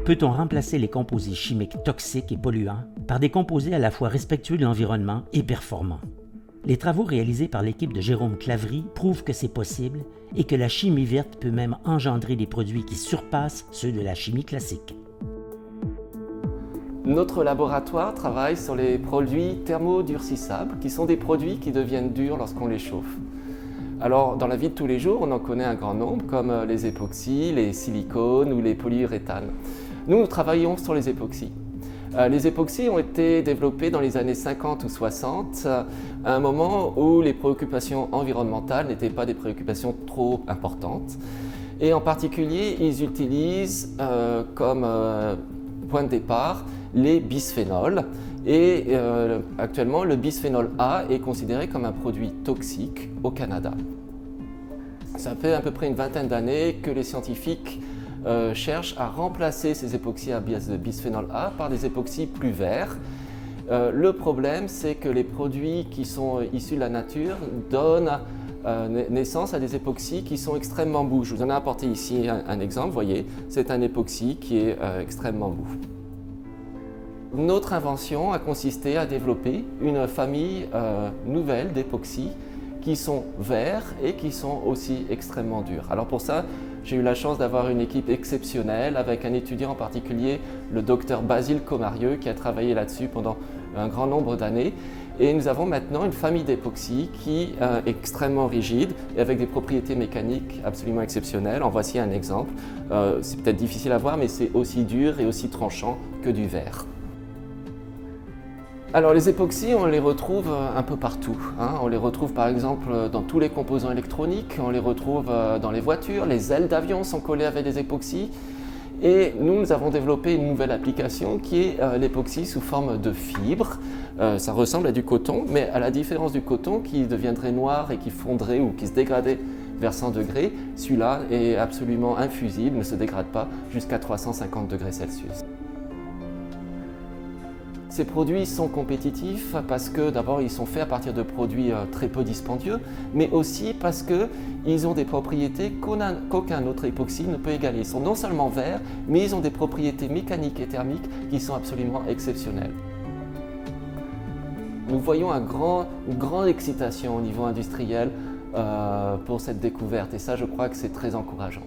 Peut-on remplacer les composés chimiques toxiques et polluants par des composés à la fois respectueux de l'environnement et performants? Les travaux réalisés par l'équipe de Jérôme Claverie prouvent que c'est possible et que la chimie verte peut même engendrer des produits qui surpassent ceux de la chimie classique. Notre laboratoire travaille sur les produits thermodurcissables, qui sont des produits qui deviennent durs lorsqu'on les chauffe. Alors, dans la vie de tous les jours, on en connaît un grand nombre, comme les époxys, les silicones ou les polyuréthanes. Nous travaillons sur les époxys. Les époxys ont été développés dans les années 50 ou 60, à un moment où les préoccupations environnementales n'étaient pas des préoccupations trop importantes. Et en particulier, ils utilisent comme point de départ les bisphénols. Et actuellement, le bisphénol A est considéré comme un produit toxique au Canada. Ça fait à peu près une vingtaine d'années que les scientifiques cherchent à remplacer ces époxys à base de bisphénol A par des époxys plus verts. Le problème, c'est que les produits qui sont issus de la nature donnent naissance à des époxys qui sont extrêmement mous. Je vous en ai apporté ici un exemple, vous voyez, c'est un époxy qui est extrêmement mou. Notre invention a consisté à développer une famille nouvelle d'époxys qui sont verts et qui sont aussi extrêmement durs. Alors pour ça, j'ai eu la chance d'avoir une équipe exceptionnelle avec un étudiant en particulier, le docteur Basile Comarieux, qui a travaillé là-dessus pendant un grand nombre d'années. Et nous avons maintenant une famille d'époxy qui est extrêmement rigide et avec des propriétés mécaniques absolument exceptionnelles. En voici un exemple. C'est peut-être difficile à voir, mais c'est aussi dur et aussi tranchant que du verre. Alors les époxys, on les retrouve un peu partout. On les retrouve par exemple dans tous les composants électroniques, on les retrouve dans les voitures, les ailes d'avion sont collées avec des époxys. Et nous avons développé une nouvelle application qui est l'époxy sous forme de fibre. Ça ressemble à du coton, mais à la différence du coton qui deviendrait noir et qui fondrait ou qui se dégradait vers 100 degrés, celui-là est absolument infusible, ne se dégrade pas jusqu'à 350 degrés Celsius. Ces produits sont compétitifs parce que d'abord ils sont faits à partir de produits très peu dispendieux, mais aussi parce qu'ils ont des propriétés qu'aucun autre époxy ne peut égaler. Ils sont non seulement verts, mais ils ont des propriétés mécaniques et thermiques qui sont absolument exceptionnelles. Nous voyons une grande excitation au niveau industriel pour cette découverte et ça je crois que c'est très encourageant.